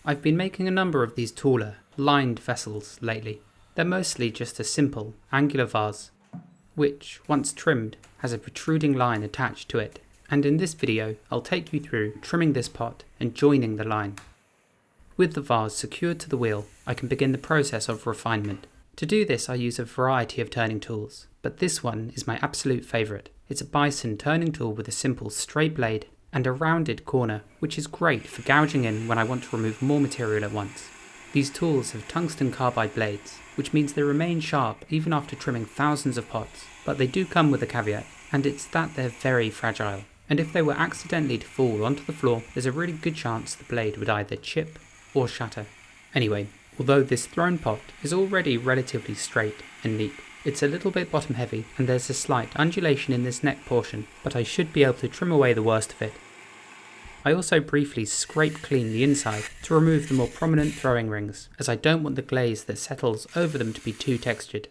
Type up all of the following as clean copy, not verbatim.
I've been making a number of these taller, lined vessels lately. They're mostly just a simple, angular vase, which, once trimmed, has a protruding line attached to it. And in this video, I'll take you through trimming this pot and joining the line. With the vase secured to the wheel, I can begin the process of refinement. To do this, I use a variety of turning tools, but this one is my absolute favourite. It's a bison turning tool with a simple straight blade and a rounded corner, which is great for gouging in when I want to remove more material at once. These tools have tungsten carbide blades, which means they remain sharp even after trimming thousands of pots, but they do come with a caveat, and it's that they're very fragile. And if they were accidentally to fall onto the floor, there's a really good chance the blade would either chip or shatter. Anyway, although this thrown pot is already relatively straight and neat, it's a little bit bottom heavy and there's a slight undulation in this neck portion, but I should be able to trim away the worst of it. I also briefly scrape clean the inside to remove the more prominent throwing rings, as I don't want the glaze that settles over them to be too textured.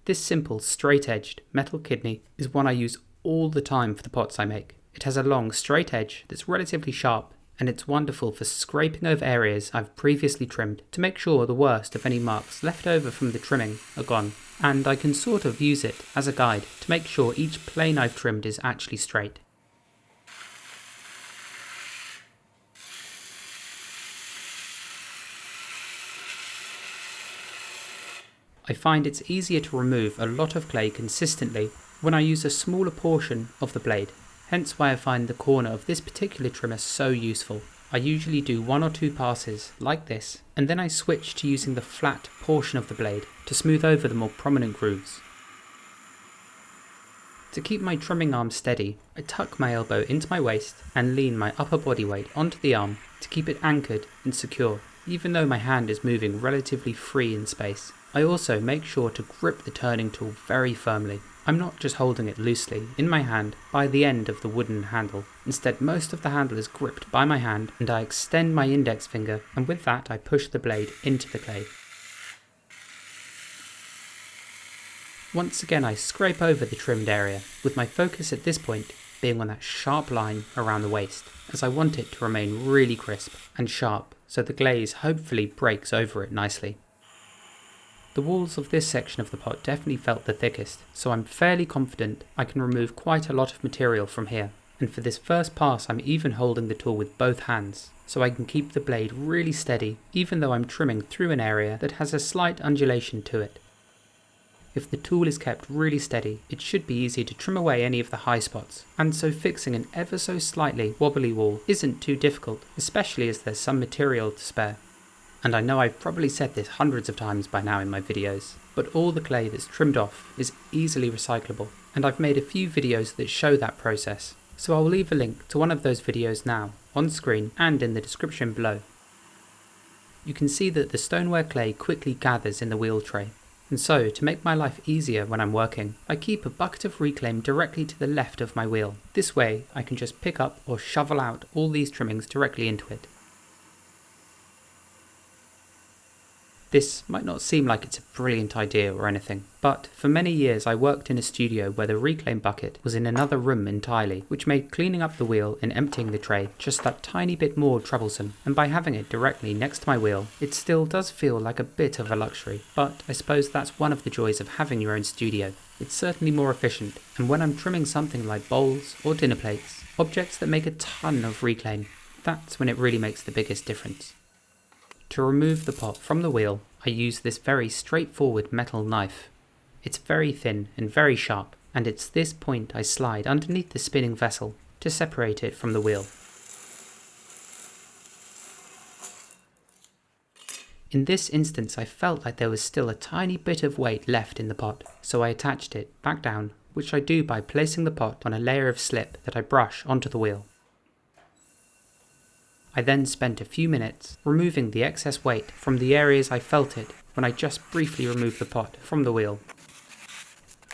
This simple straight-edged metal kidney is one I use all the time for the pots I make. It has a long straight edge that's relatively sharp, and it's wonderful for scraping over areas I've previously trimmed to make sure the worst of any marks left over from the trimming are gone, and I can sort of use it as a guide to make sure each plane I've trimmed is actually straight. I find it's easier to remove a lot of clay consistently when I use a smaller portion of the blade, hence why I find the corner of this particular trimmer so useful. I usually do 1 or 2 passes, like this, and then I switch to using the flat portion of the blade to smooth over the more prominent grooves. To keep my trimming arm steady, I tuck my elbow into my waist and lean my upper body weight onto the arm to keep it anchored and secure, even though my hand is moving relatively free in space. I also make sure to grip the turning tool very firmly. I'm not just holding it loosely in my hand by the end of the wooden handle. Instead, most of the handle is gripped by my hand and I extend my index finger, and with that I push the blade into the clay. Once again I scrape over the trimmed area, with my focus at this point being on that sharp line around the waist, as I want it to remain really crisp and sharp so the glaze hopefully breaks over it nicely. The walls of this section of the pot definitely felt the thickest, so I'm fairly confident I can remove quite a lot of material from here. And for this first pass I'm even holding the tool with both hands, so I can keep the blade really steady even though I'm trimming through an area that has a slight undulation to it. If the tool is kept really steady, it should be easy to trim away any of the high spots, and so fixing an ever so slightly wobbly wall isn't too difficult, especially as there's some material to spare. And I know I've probably said this hundreds of times by now in my videos, but all the clay that's trimmed off is easily recyclable, and I've made a few videos that show that process, so I'll leave a link to one of those videos now, on screen and in the description below. You can see that the stoneware clay quickly gathers in the wheel tray, and so to make my life easier when I'm working, I keep a bucket of reclaim directly to the left of my wheel. This way I can just pick up or shovel out all these trimmings directly into it. This might not seem like it's a brilliant idea or anything, but for many years I worked in a studio where the reclaim bucket was in another room entirely, which made cleaning up the wheel and emptying the tray just that tiny bit more troublesome, and by having it directly next to my wheel, it still does feel like a bit of a luxury, but I suppose that's one of the joys of having your own studio. It's certainly more efficient, and when I'm trimming something like bowls or dinner plates, objects that make a ton of reclaim, that's when it really makes the biggest difference. To remove the pot from the wheel, I use this very straightforward metal knife. It's very thin and very sharp, and it's this point I slide underneath the spinning vessel to separate it from the wheel. In this instance I felt like there was still a tiny bit of weight left in the pot, so I attached it back down, which I do by placing the pot on a layer of slip that I brush onto the wheel. I then spent a few minutes removing the excess weight from the areas I felt it when I just briefly removed the pot from the wheel.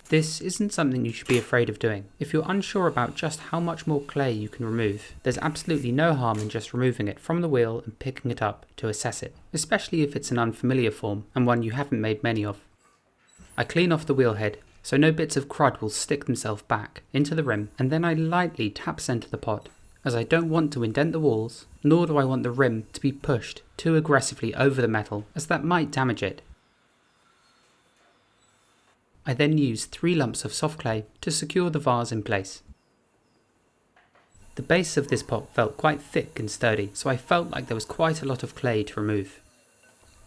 This isn't something you should be afraid of doing. If you're unsure about just how much more clay you can remove, there's absolutely no harm in just removing it from the wheel and picking it up to assess it, especially if it's an unfamiliar form and one you haven't made many of. I clean off the wheel head so no bits of crud will stick themselves back into the rim, and then I lightly tap center the pot as I don't want to indent the walls, nor do I want the rim to be pushed too aggressively over the metal, as that might damage it. I then use 3 lumps of soft clay to secure the vase in place. The base of this pot felt quite thick and sturdy, so I felt like there was quite a lot of clay to remove.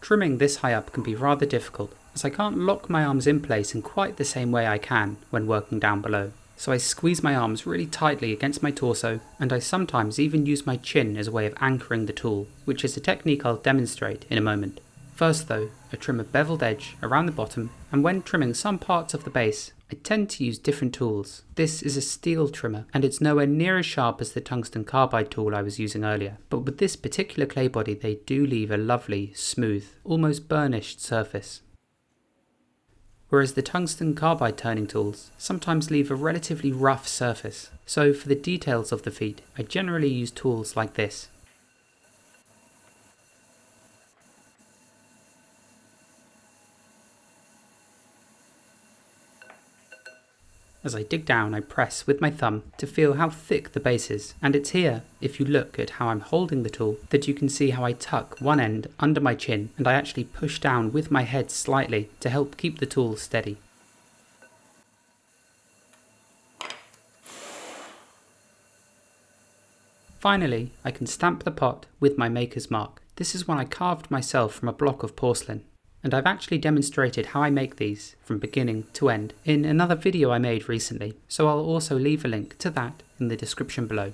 Trimming this high up can be rather difficult, as I can't lock my arms in place in quite the same way I can when working down below. So I squeeze my arms really tightly against my torso, and I sometimes even use my chin as a way of anchoring the tool, which is a technique I'll demonstrate in a moment. First though, I trim a beveled edge around the bottom, and when trimming some parts of the base, I tend to use different tools. This is a steel trimmer, and it's nowhere near as sharp as the tungsten carbide tool I was using earlier, but with this particular clay body they do leave a lovely, smooth, almost burnished surface. Whereas the tungsten carbide turning tools sometimes leave a relatively rough surface, so for the details of the feet I generally use tools like this. As I dig down, I press with my thumb to feel how thick the base is, and it's here, if you look at how I'm holding the tool, that you can see how I tuck one end under my chin and I actually push down with my head slightly to help keep the tool steady. Finally, I can stamp the pot with my maker's mark. This is one I carved myself from a block of porcelain. And I've actually demonstrated how I make these from beginning to end in another video I made recently, so I'll also leave a link to that in the description below.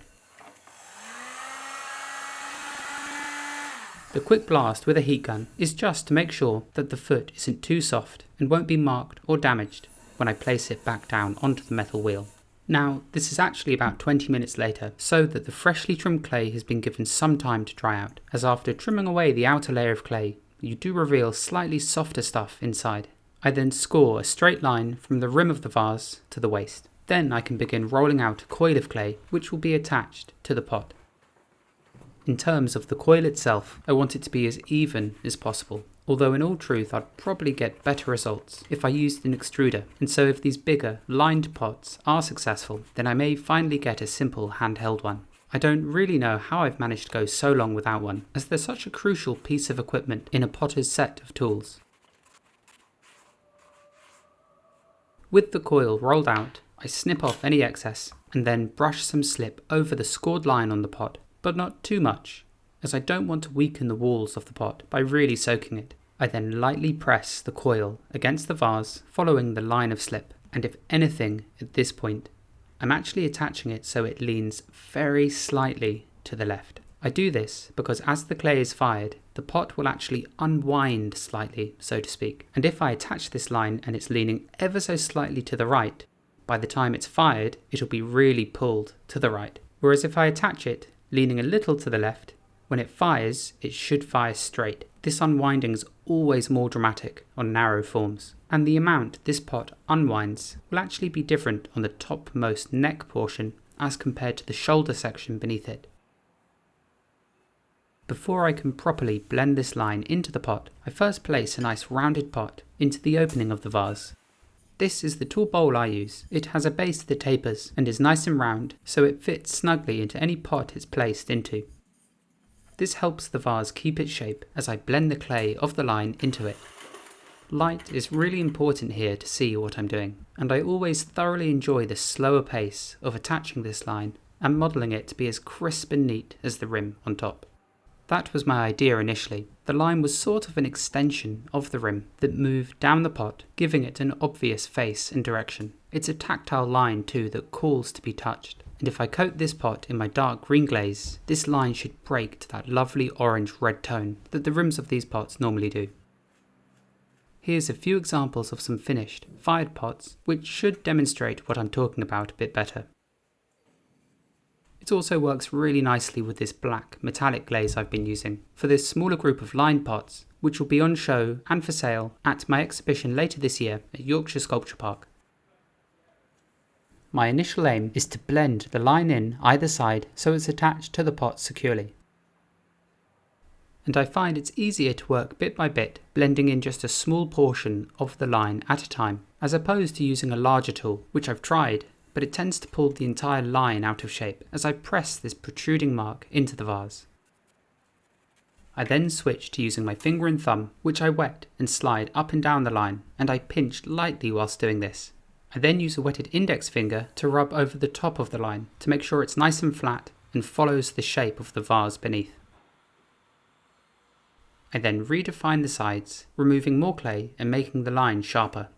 The quick blast with a heat gun is just to make sure that the foot isn't too soft and won't be marked or damaged when I place it back down onto the metal wheel. Now, this is actually about 20 minutes later, so that the freshly trimmed clay has been given some time to dry out, as after trimming away the outer layer of clay, you do reveal slightly softer stuff inside. I then score a straight line from the rim of the vase to the waist. Then I can begin rolling out a coil of clay which will be attached to the pot. In terms of the coil itself, I want it to be as even as possible, although in all truth I'd probably get better results if I used an extruder, and so if these bigger, lined pots are successful, then I may finally get a simple handheld one. I don't really know how I've managed to go so long without one, as they're such a crucial piece of equipment in a potter's set of tools. With the coil rolled out, I snip off any excess and then brush some slip over the scored line on the pot, but not too much, as I don't want to weaken the walls of the pot by really soaking it. I then lightly press the coil against the vase following the line of slip, and if anything at this point, I'm actually attaching it so it leans very slightly to the left. I do this because as the clay is fired, the pot will actually unwind slightly, so to speak. And if I attach this line and it's leaning ever so slightly to the right, by the time it's fired, it'll be really pulled to the right. Whereas if I attach it, leaning a little to the left, when it fires, it should fire straight. This unwinding is always more dramatic on narrow forms, and the amount this pot unwinds will actually be different on the topmost neck portion as compared to the shoulder section beneath it. Before I can properly blend this line into the pot, I first place a nice rounded pot into the opening of the vase. This is the tool bowl I use. It has a base that tapers and is nice and round, so it fits snugly into any pot it's placed into. This helps the vase keep its shape as I blend the clay of the line into it. Light is really important here to see what I'm doing, and I always thoroughly enjoy the slower pace of attaching this line and modelling it to be as crisp and neat as the rim on top. That was my idea initially. The line was sort of an extension of the rim that moved down the pot, giving it an obvious face and direction. It's a tactile line too that calls to be touched. And if I coat this pot in my dark green glaze, this line should break to that lovely orange-red tone that the rims of these pots normally do. Here's a few examples of some finished, fired pots, which should demonstrate what I'm talking about a bit better. It also works really nicely with this black metallic glaze I've been using for this smaller group of lined pots, which will be on show and for sale at my exhibition later this year at Yorkshire Sculpture Park. My initial aim is to blend the line in either side so it's attached to the pot securely. And I find it's easier to work bit by bit, blending in just a small portion of the line at a time, as opposed to using a larger tool, which I've tried, but it tends to pull the entire line out of shape as I press this protruding mark into the vase. I then switch to using my finger and thumb, which I wet and slide up and down the line, and I pinch lightly whilst doing this. I then use a wetted index finger to rub over the top of the line to make sure it's nice and flat and follows the shape of the vase beneath. I then redefine the sides, removing more clay and making the line sharper.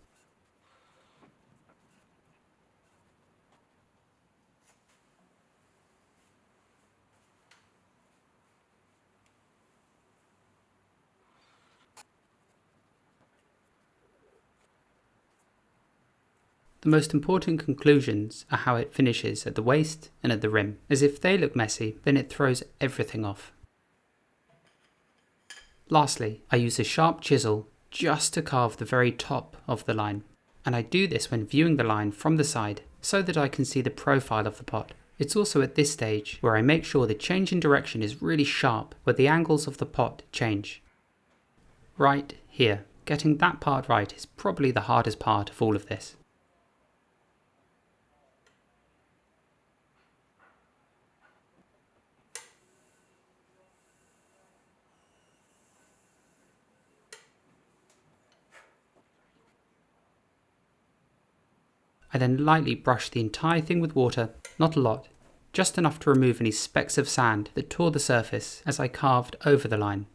The most important conclusions are how it finishes at the waist and at the rim, as if they look messy, then it throws everything off. Lastly, I use a sharp chisel just to carve the very top of the line, and I do this when viewing the line from the side so that I can see the profile of the pot. It's also at this stage where I make sure the change in direction is really sharp, where the angles of the pot change. Right here, getting that part right is probably the hardest part of all of this. I then lightly brush the entire thing with water, not a lot, just enough to remove any specks of sand that tore the surface as I carved over the line.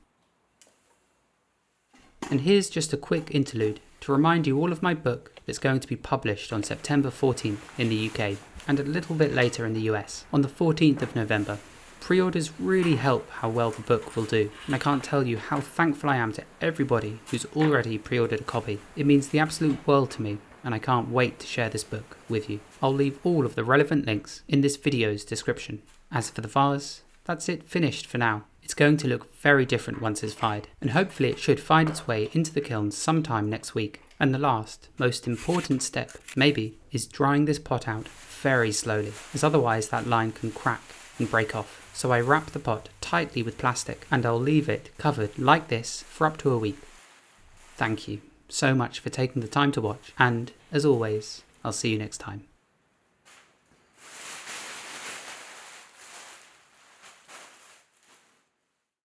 And here's just a quick interlude to remind you all of my book that's going to be published on September 14th in the UK and a little bit later in the US on the 14th of November. Pre-orders really help how well the book will do, and I can't tell you how thankful I am to everybody who's already pre-ordered a copy. It means the absolute world to me, and I can't wait to share this book with you. I'll leave all of the relevant links in this video's description. As for the vase, that's it finished for now. It's going to look very different once it's fired, and hopefully it should find its way into the kilns sometime next week. And the last, most important step, maybe, is drying this pot out very slowly, as otherwise that line can crack and break off. So I wrap the pot tightly with plastic, and I'll leave it covered like this for up to a week. Thank you so much for taking the time to watch, and as always, I'll see you next time.